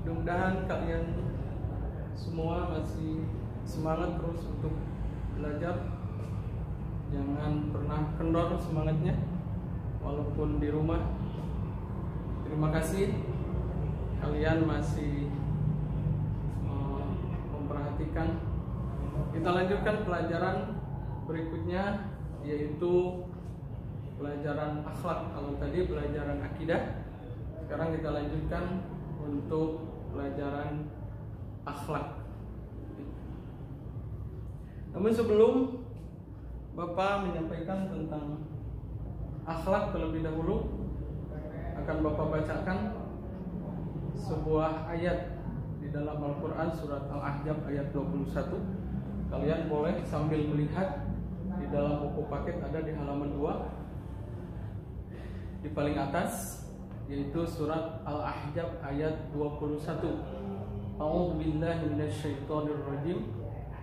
Mudah-mudahan kalian semua masih semangat terus untuk belajar. Jangan pernah kendor semangatnya walaupun di rumah. Terima kasih kalian masih memperhatikan. Kita lanjutkan pelajaran berikutnya, yaitu pelajaran akhlak. Kalau tadi pelajaran akidah, sekarang kita lanjutkan untuk pelajaran akhlak. Namun sebelum Bapak menyampaikan tentang akhlak terlebih dahulu, akan Bapak bacakan sebuah ayat di dalam Al-Quran, surat Al-Ahzab ayat 21. Kalian boleh sambil melihat di dalam buku paket, ada di halaman 2 di paling atas, yaitu surat Al-Ahzab ayat 21. A'udzu billahi minasyaitonir rajim.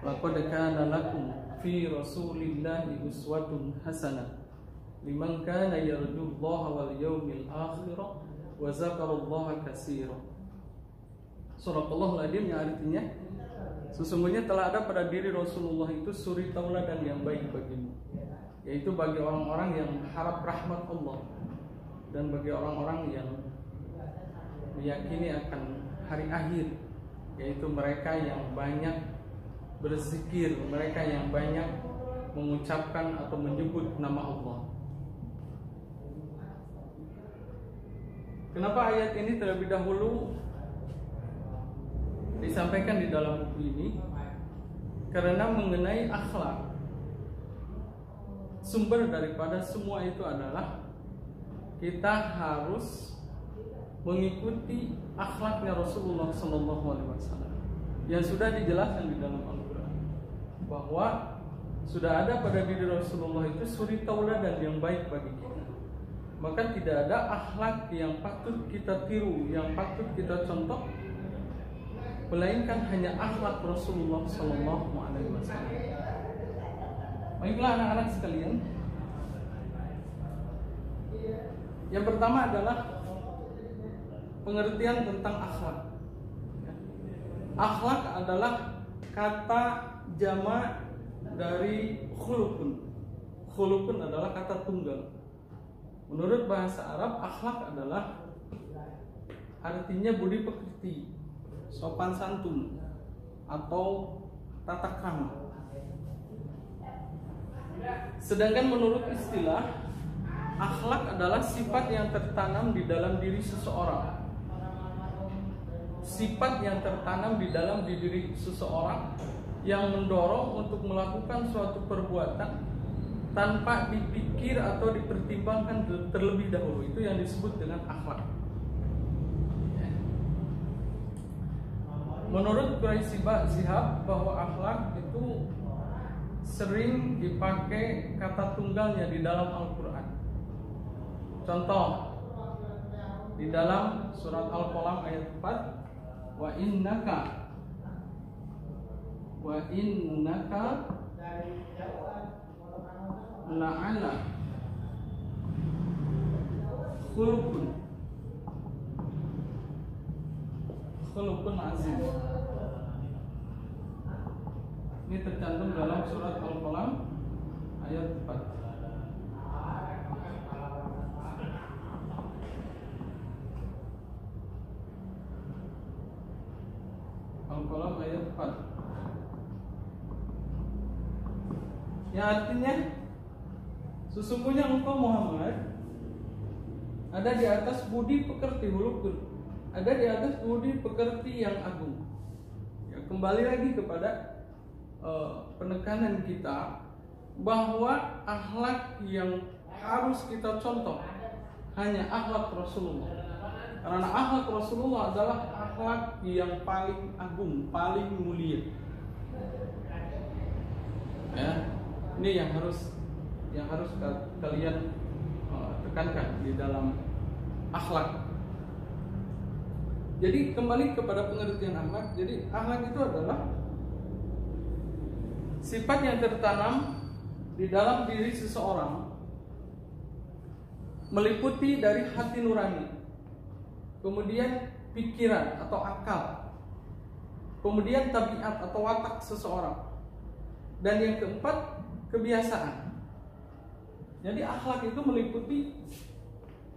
Laqad kana lakum fi rasulillahi uswatun hasanah liman kana yarjullaha wal yawmil akhir wa dzakarallaha katsiran. Surahul Adin, yang artinya sesungguhnya telah ada pada diri Rasulullah itu suri tauladan yang baik bagimu, yaitu bagi orang-orang yang harap rahmat Allah dan bagi orang-orang yang meyakini akan hari akhir, yaitu mereka yang banyak berzikir, mereka yang banyak mengucapkan atau menyebut nama Allah. Kenapa ayat ini terlebih dahulu disampaikan di dalam buku ini? Karena mengenai akhlak, sumber daripada semua itu adalah kita harus mengikuti akhlaknya Rasulullah SAW yang sudah dijelaskan di dalam Al-Quran, bahwa sudah ada pada diri Rasulullah itu suri tauladan yang baik bagi kita. Maka tidak ada akhlak yang patut kita tiru, yang patut kita contoh, melainkan hanya akhlak Rasulullah SAW. Baiklah anak-anak sekalian, yang pertama adalah pengertian tentang akhlak. Akhlak adalah kata jamak dari khulukun. Khulukun adalah kata tunggal. Menurut bahasa Arab, akhlak adalah artinya budi pekerti, sopan santun, atau tata krama. Sedangkan menurut istilah, akhlak adalah sifat yang tertanam di dalam diri seseorang. Sifat yang tertanam di dalam diri seseorang yang mendorong untuk melakukan suatu perbuatan tanpa dipikir atau dipertimbangkan terlebih dahulu. Itu yang disebut dengan akhlak. Menurut Quraisy Shihab, bahwa akhlak itu sering dipakai kata tunggalnya di dalam Al-Quran. Contoh, di dalam surat Al-Qalam ayat 4, wa innaka la'ala khulukun azim. Ini tercantum dalam surat Al-Qalam ayat 4. Al-Qalam ayat 4. Yang artinya, sesungguhnya engkau Muhammad ada di atas budi pekerti hulukun, ada di atas budi pekerti yang agung. Ya, kembali lagi kepada penekanan kita bahwa akhlak yang harus kita contoh hanya akhlak Rasulullah. Karena akhlak Rasulullah adalah akhlak yang paling agung, paling mulia. Ya, ini yang harus kalian tekankan di dalam akhlak. Jadi kembali kepada pengertian akhlak. Jadi akhlak itu adalah sifat yang tertanam di dalam diri seseorang, meliputi dari hati nurani, kemudian pikiran atau akal. Kemudian tabiat atau watak seseorang. Dan yang keempat, kebiasaan. Jadi akhlak itu meliputi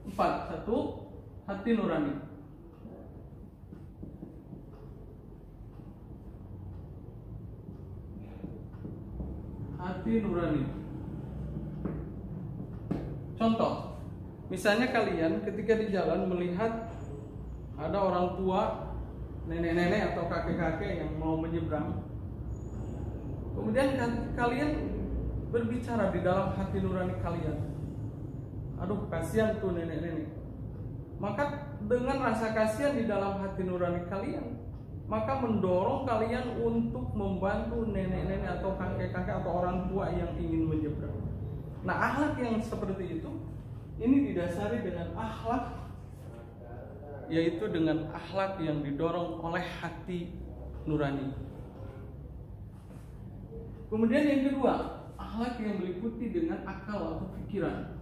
4. 1, hati nurani. Hati nurani. Contoh, misalnya kalian ketika di jalan melihat ada orang tua, nenek-nenek atau kakek-kakek yang mau menyeberang. Kemudian kalian berbicara di dalam hati nurani kalian, aduh kasihan tuh nenek-nenek. Maka dengan rasa kasihan di dalam hati nurani kalian, maka mendorong kalian untuk membantu nenek-nenek atau kakek-kakek atau orang tua yang ingin menyeberang. Nah, akhlak yang seperti itu ini didasari dengan akhlak, yaitu dengan akhlak yang didorong oleh hati nurani. Kemudian yang kedua, akhlak yang meliputi dengan akal atau pikiran.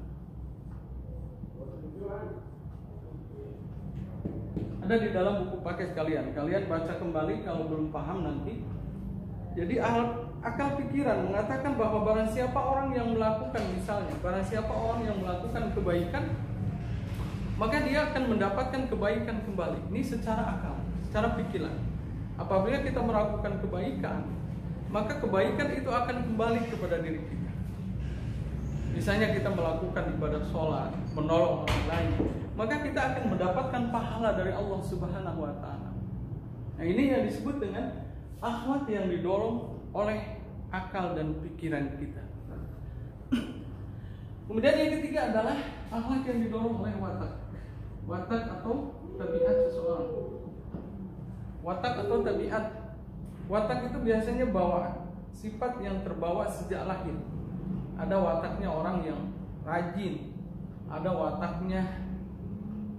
Ada di dalam buku paket kalian baca kembali kalau belum paham nanti. Jadi akal pikiran mengatakan bahwa barang siapa orang yang melakukan, misalnya barang siapa orang yang melakukan kebaikan, maka dia akan mendapatkan kebaikan kembali. Ini secara akal, secara pikiran. Apabila kita melakukan kebaikan, maka kebaikan itu akan kembali kepada diri kita. Misalnya kita melakukan ibadah sholat, menolong orang lain, maka kita akan mendapatkan pahala dari Allah Subhanahu wa Ta'ala. Nah, ini yang disebut dengan akhlak yang didorong oleh akal dan pikiran kita. Kemudian yang ketiga adalah akhlak yang didorong oleh watak. Watak atau tabiat seseorang. Watak atau tabiat. Watak itu biasanya bawaan, sifat yang terbawa sejak lahir. Ada wataknya orang yang rajin, ada wataknya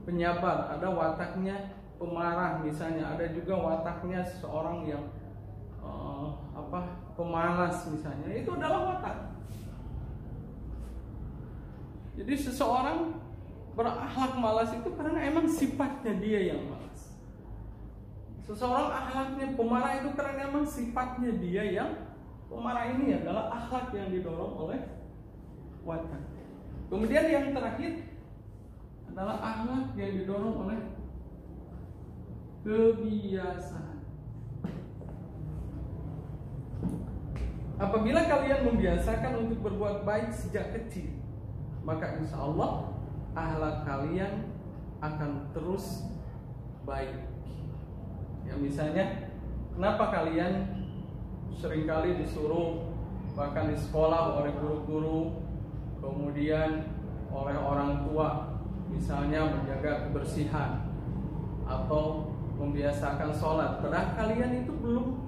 penyabar, ada wataknya pemarah misalnya, ada juga wataknya seseorang yang pemalas misalnya. Itu adalah watak. Jadi seseorang berakhlak malas itu karena emang sifatnya dia yang malas. Seseorang akhlaknya pemarah itu karena emang sifatnya dia yang pemarah. Ini adalah akhlak yang didorong oleh watak. Kemudian yang terakhir adalah akhlak yang didorong oleh kebiasaan. Apabila kalian membiasakan untuk berbuat baik sejak kecil, maka insya Allah akhlak kalian akan terus baik. Ya, misalnya, kenapa kalian seringkali disuruh bahkan di sekolah oleh guru-guru, kemudian oleh orang tua, misalnya menjaga kebersihan atau membiasakan sholat, padahal kalian itu belum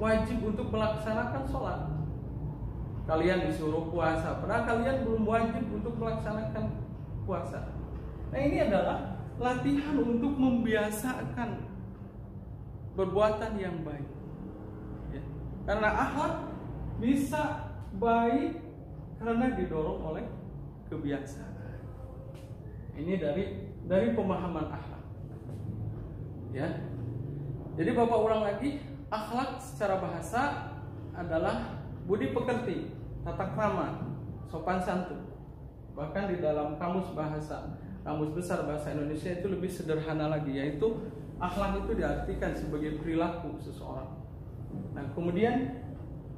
wajib untuk melaksanakan sholat. Kalian disuruh puasa, padahal kalian belum wajib untuk melaksanakan puasa. Nah, ini adalah latihan untuk membiasakan perbuatan yang baik, ya. Karena akhlak bisa baik karena didorong oleh kebiasaan. Ini dari pemahaman akhlak, ya. Jadi Bapak ulang lagi, akhlak secara bahasa adalah budi pekerti, tata krama, sopan santun. Bahkan di dalam kamus besar bahasa Indonesia itu lebih sederhana lagi, yaitu akhlak itu diartikan sebagai perilaku seseorang. Nah, kemudian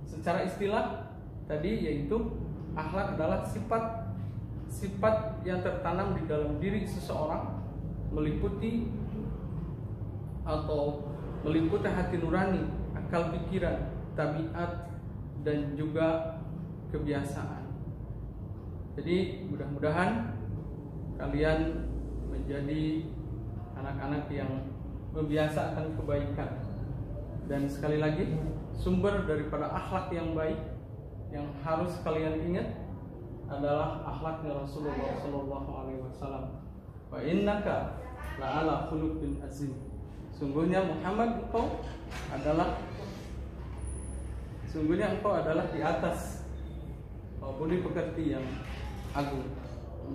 secara istilah tadi yaitu akhlak adalah sifat yang tertanam di dalam diri seseorang, meliputi hati nurani, akal pikiran, tabiat, dan juga kebiasaan. Jadi mudah-mudahan kalian menjadi anak-anak yang membiasakan kebaikan. Dan sekali lagi, sumber daripada akhlak yang baik yang harus kalian ingat adalah akhlaknya Rasulullah SAW. Wa innaka la'ala khuluqin azim. Sungguhnya engkau adalah di atas budi pekerti yang agung.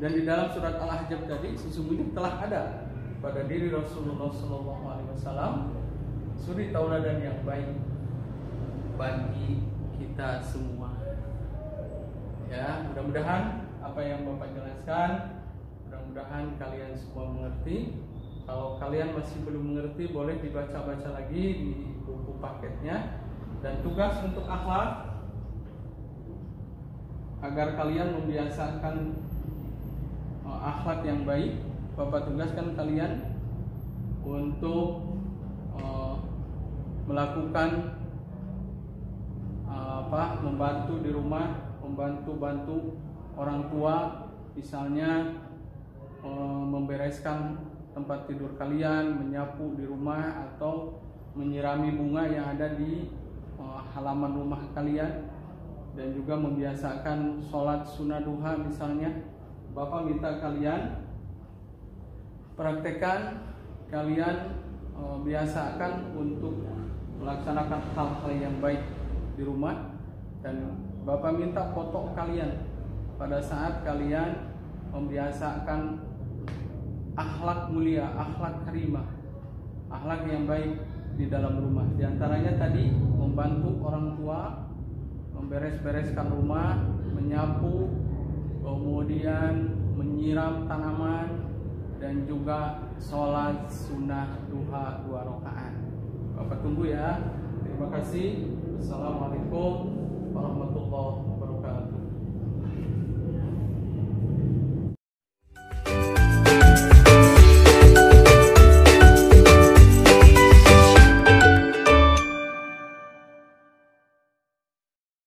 Dan di dalam surat Al-Ahzab tadi, sesungguhnya telah ada pada diri Rasulullah SAW, suri tauladan yang baik bagi kita semua. Ya, mudah-mudahan apa yang Bapak jelaskan, mudah-mudahan kalian semua mengerti. Kalau kalian masih belum mengerti, boleh dibaca-baca lagi di buku paketnya. Dan tugas untuk akhlak, agar kalian membiasakan akhlak yang baik, Bapak tugaskan kalian untuk melakukan membantu di rumah, membantu orang tua, misalnya membereskan tempat tidur kalian, menyapu di rumah, atau menyirami bunga yang ada di halaman rumah kalian, dan juga membiasakan sholat sunnah duha misalnya. Bapak minta kalian praktekkan, kalian biasakan untuk melaksanakan hal-hal yang baik di rumah. Dan Bapak minta foto kalian pada saat kalian membiasakan akhlak mulia, akhlak karimah, akhlak yang baik di dalam rumah. Di antaranya tadi membantu orang tua, memberes-bereskan rumah, menyapu, kemudian menyiram tanaman, dan juga sholat sunnah duha 2 rakaat. Bapak tunggu ya. Terima kasih. Assalamualaikum warahmatullahi wabarakatuh.